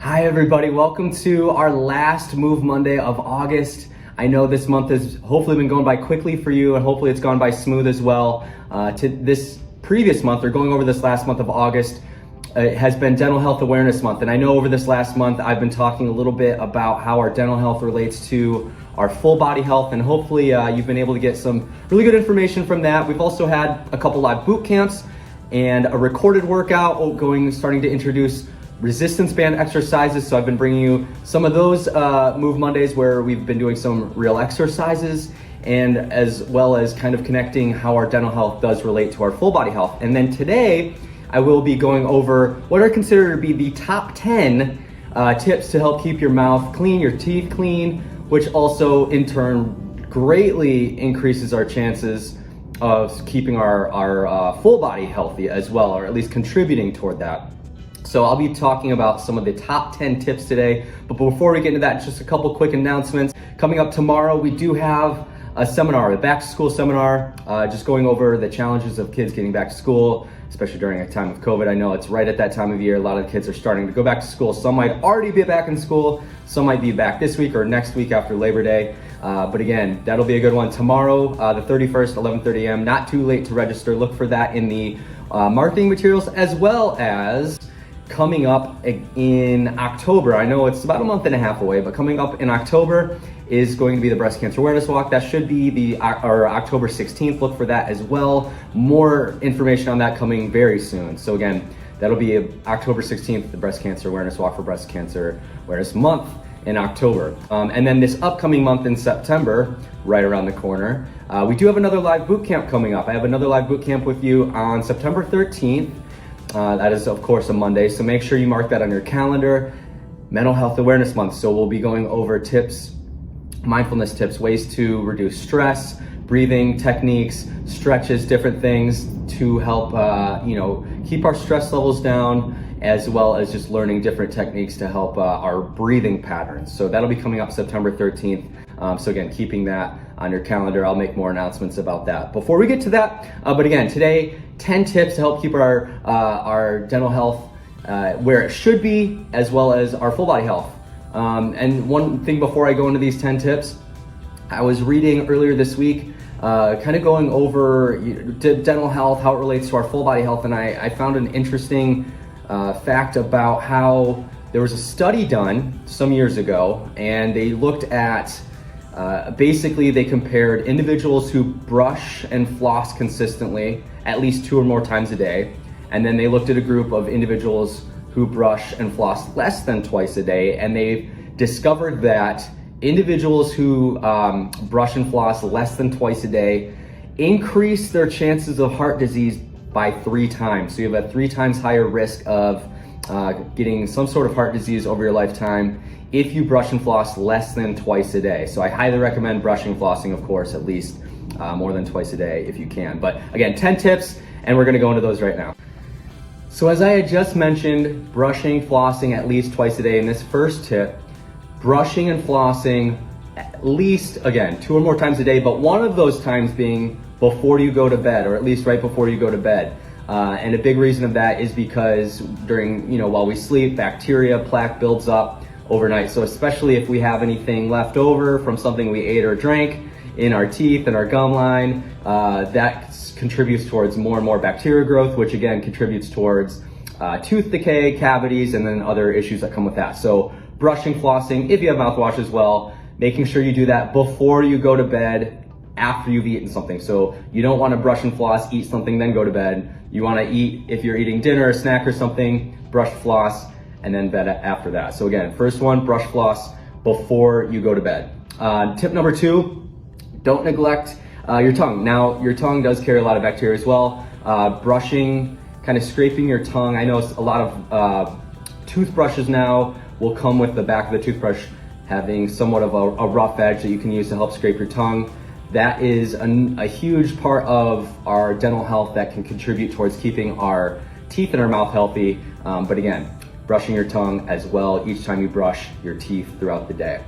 Hi everybody, welcome to our last Move Monday of August. I know this month has hopefully been going by quickly for you, and hopefully it's gone by smooth as well. To this previous month, or going over this last month of August, it has been Dental Health Awareness Month. And I know over this last month, I've been talking a little bit about how our dental health relates to our full body health, and hopefully you've been able to get some really good information from that. We've also had a couple live boot camps and a recorded workout starting to introduce resistance band exercises. So I've been bringing you some of those Move Mondays where we've been doing some real exercises, and as well as kind of connecting how our dental health does relate to our full body health. And then today I will be going over what are considered to be the top 10 tips to help keep your mouth clean, your teeth clean, which also in turn greatly increases our chances of keeping our full body healthy as well, or at least contributing toward that. So I'll be talking about some of the top 10 tips today. But before we get into that, just a couple quick announcements. Coming up tomorrow, we do have a seminar, a back to school seminar, just going over the challenges of kids getting back to school, especially during a time of COVID. I know it's right at that time of year. A lot of the kids are starting to go back to school. Some might already be back in school. Some might be back this week or next week after Labor Day. But again, that'll be a good one. Tomorrow, the 31st, 11:30 a.m. Not too late to register. Look for that in the marketing materials, as well as coming up in October. I know it's about a month and a half away, but coming up in October is going to be the Breast Cancer Awareness Walk. That should be our October 16th. Look for that as well. More information on that coming very soon. So again, that'll be October 16th, the Breast Cancer Awareness Walk for Breast Cancer Awareness Month in October. And then this upcoming month in September, right around the corner, we do have another live boot camp coming up. I have another live boot camp with you on September 13th. That is, of course, a Monday, so make sure you mark that on your calendar. Mental Health Awareness Month, so we'll be going over tips, mindfulness tips, ways to reduce stress, breathing techniques, stretches, different things to help keep our stress levels down, as well as just learning different techniques to help our breathing patterns. So that'll be coming up September 13th. So again, keeping that on your calendar. I'll make more announcements about that before we get to that. But again, today, 10 tips to help keep our dental health where it should be, as well as our full body health. And one thing before I go into these 10 tips, I was reading earlier this week, kind of going over dental health, how it relates to our full body health. And I found an interesting fact about how there was a study done some years ago, and they looked at basically they compared individuals who brush and floss consistently at least 2 or more times a day, and then they looked at a group of individuals who brush and floss less than twice a day, and they discovered that individuals who brush and floss less than twice a day increase their chances of heart disease by 3 times. So you have a 3 times higher risk of getting some sort of heart disease over your lifetime if you brush and floss less than twice a day. So I highly recommend brushing, flossing, of course, at least more than twice a day if you can. But again, 10 tips, and we're gonna go into those right now. So as I had just mentioned, brushing, flossing at least twice a day. In this first tip, brushing and flossing at least, again, 2 or more times a day, but one of those times being before you go to bed, or at least right before you go to bed. And a big reason of that is because during, while we sleep, bacteria, plaque builds up overnight. So especially if we have anything left over from something we ate or drank in our teeth and our gum line, that contributes towards more and more bacteria growth, which again contributes towards tooth decay, cavities, and then other issues that come with that. So brushing, flossing, if you have mouthwash as well, making sure you do that before you go to bed, after you've eaten something. So you don't want to brush and floss, eat something, then go to bed. You want to eat, if you're eating dinner, a snack or something, brush, floss, and then bed after that. So again, first one, brush, floss before you go to bed. Tip number 2, don't neglect your tongue. Now, your tongue does carry a lot of bacteria as well. Brushing, kind of scraping your tongue. I know a lot of toothbrushes now will come with the back of the toothbrush having somewhat of a rough edge that you can use to help scrape your tongue. That is a huge part of our dental health that can contribute towards keeping our teeth and our mouth healthy. But again, brushing your tongue as well each time you brush your teeth throughout the day.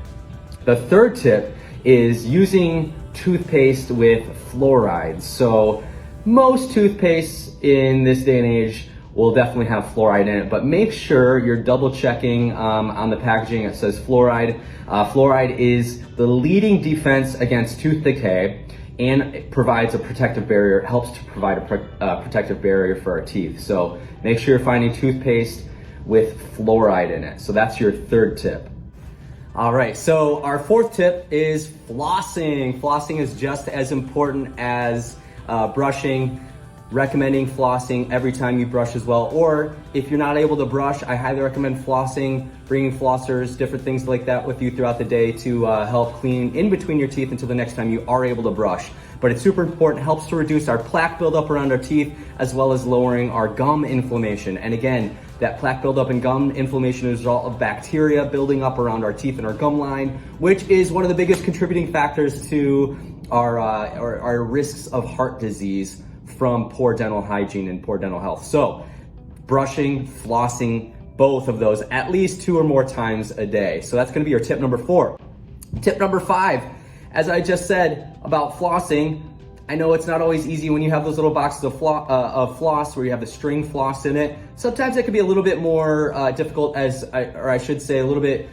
The third tip is using toothpaste with fluoride. So most toothpaste in this day and age will definitely have fluoride in it, but make sure you're double checking on the packaging. It says fluoride. Fluoride is the leading defense against tooth decay, and it provides a protective barrier. It helps to provide a protective barrier for our teeth. So make sure you're finding toothpaste with fluoride in it. So that's your third tip. All right, so our fourth tip is flossing. Flossing is just as important as brushing. Recommending flossing every time you brush as well. Or if you're not able to brush, I highly recommend flossing, bringing flossers, different things like that with you throughout the day to help clean in between your teeth until the next time you are able to brush. But it's super important. It helps to reduce our plaque buildup around our teeth, as well as lowering our gum inflammation. And again, that plaque buildup and gum inflammation is a result of bacteria building up around our teeth and our gum line, which is one of the biggest contributing factors to our risks of heart disease from poor dental hygiene and poor dental health. So brushing, flossing, both of those at least 2 or more times a day. So that's gonna be your tip number 4. Tip number 5, as I just said about flossing, I know it's not always easy when you have those little boxes of floss where you have the string floss in it. Sometimes it can be a little bit more difficult, or I should say a little bit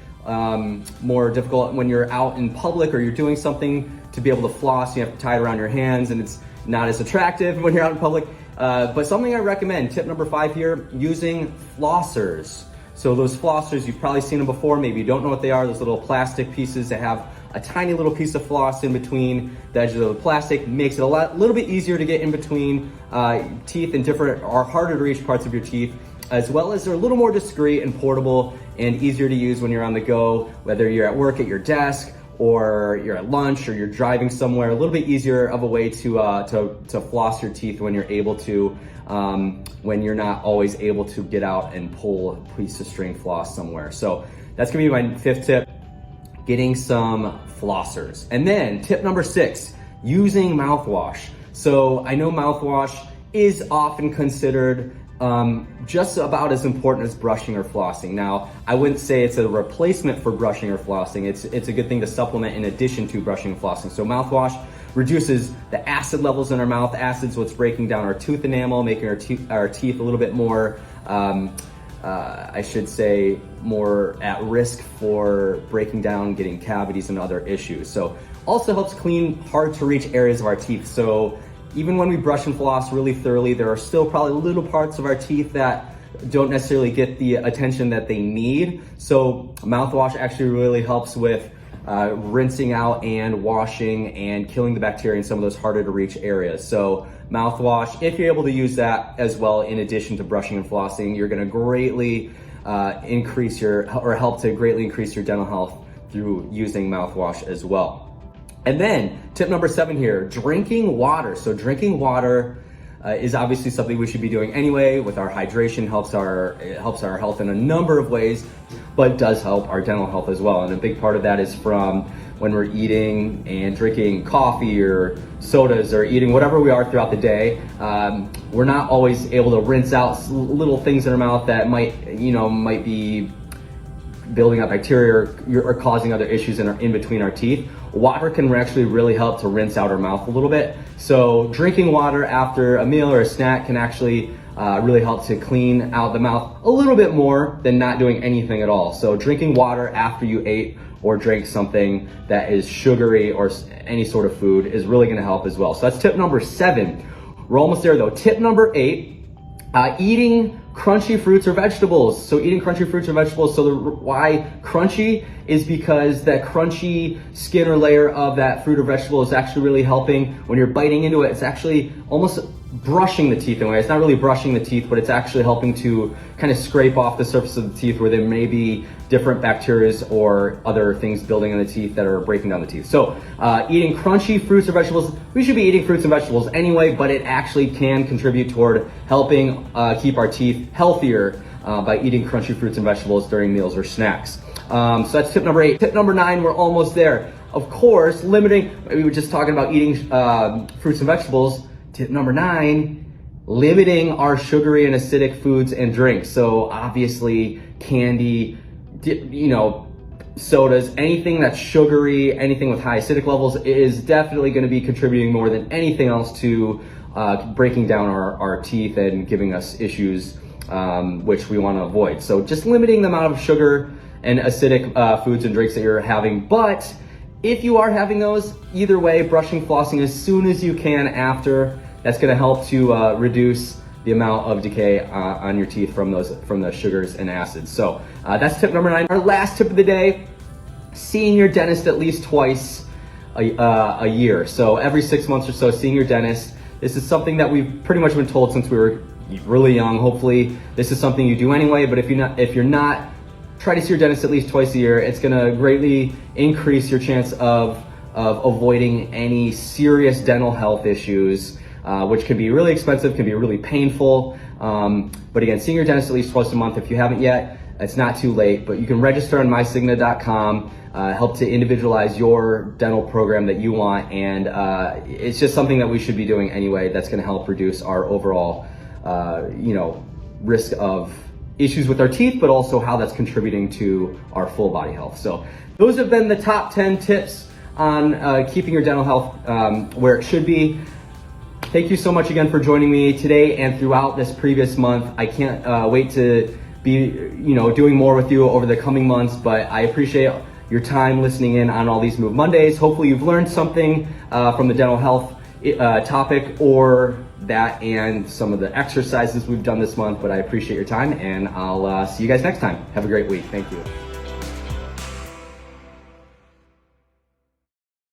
more difficult when you're out in public or you're doing something to be able to floss. You have to tie it around your hands, and it's not as attractive when you're out in public. But something I recommend, tip number 5 here, using flossers. So those flossers, you've probably seen them before, maybe you don't know what they are, those little plastic pieces that have a tiny little piece of floss in between the edges of the plastic. Makes it little bit easier to get in between teeth and different or harder to reach parts of your teeth, as well as they're a little more discreet and portable and easier to use when you're on the go, whether you're at work at your desk or you're at lunch or you're driving somewhere. A little bit easier of a way to floss your teeth when you're able to, when you're not always able to get out and pull a piece of string floss somewhere. So that's gonna be my 5th tip, getting some flossers. And then tip number 6, using mouthwash. So I know mouthwash is often considered just about as important as brushing or flossing. Now, I wouldn't say it's a replacement for brushing or flossing. It's a good thing to supplement in addition to brushing and flossing. So mouthwash reduces the acid levels in our mouth. Acid's what's breaking down our tooth enamel, making our teeth a little bit more, I should say, more at risk for breaking down, getting cavities and other issues. So also helps clean hard to reach areas of our teeth. So even when we brush and floss really thoroughly, there are still probably little parts of our teeth that don't necessarily get the attention that they need. So mouthwash actually really helps with rinsing out and washing and killing the bacteria in some of those harder to reach areas. So mouthwash, if you're able to use that as well in addition to brushing and flossing, you're gonna greatly help to greatly increase your dental health through using mouthwash as well. And then tip number 7 here, drinking water. So drinking water is obviously something we should be doing anyway. With our hydration, it helps our health in a number of ways, but does help our dental health as well. And a big part of that is from when we're eating and drinking coffee or sodas or eating whatever we are throughout the day. We're not always able to rinse out little things in our mouth that might be building up bacteria or causing other issues in between our teeth. Water can actually really help to rinse out our mouth a little bit. So drinking water after a meal or a snack can actually really help to clean out the mouth a little bit more than not doing anything at all. So drinking water after you ate or drank something that is sugary or any sort of food is really gonna help as well. So that's tip number 7. We're almost there though. Tip number 8, eating crunchy fruits or vegetables. So eating crunchy fruits or vegetables. So why crunchy is because that crunchy skin or layer of that fruit or vegetable is actually really helping when you're biting into it. It's actually almost brushing the teeth in a way. It's not really brushing the teeth, but it's actually helping to kind of scrape off the surface of the teeth where there may be different bacteria or other things building in the teeth that are breaking down the teeth. So eating crunchy fruits or vegetables, we should be eating fruits and vegetables anyway, but it actually can contribute toward helping keep our teeth healthier by eating crunchy fruits and vegetables during meals or snacks. So that's tip number 8. Tip number 9, we're almost there. Of course, we were just talking about eating fruits and vegetables. Tip number 9, limiting our sugary and acidic foods and drinks. So obviously candy, sodas, anything that's sugary, anything with high acidic levels is definitely going to be contributing more than anything else to breaking down our teeth and giving us issues which we want to avoid. So just limiting the amount of sugar and acidic foods and drinks that you're having. But if you are having those, either way, brushing, flossing as soon as you can after, that's going to help to reduce the amount of decay on your teeth from the sugars and acids. So that's tip number 9. Our last tip of the day: seeing your dentist at least twice a year. So every 6 months or so, seeing your dentist. This is something that we've pretty much been told since we were really young. Hopefully this is something you do anyway, but if you're not, try to see your dentist at least twice a year. It's gonna greatly increase your chance of avoiding any serious dental health issues, which can be really expensive, can be really painful. But again, seeing your dentist at least twice a month. If you haven't yet, it's not too late, but you can register on mysigna.com, help to individualize your dental program that you want. And it's just something that we should be doing anyway. That's gonna help reduce our overall, risk of issues with our teeth, but also how that's contributing to our full body health. So those have been the top 10 tips on keeping your dental health where it should be. Thank you so much again for joining me today and throughout this previous month. I can't wait to be doing more with you over the coming months, but I appreciate your time listening in on all these Move Mondays. Hopefully you've learned something from the dental health topic, or that and some of the exercises we've done this month. But I appreciate your time, and I'll see you guys next time. Have a great week. Thank you.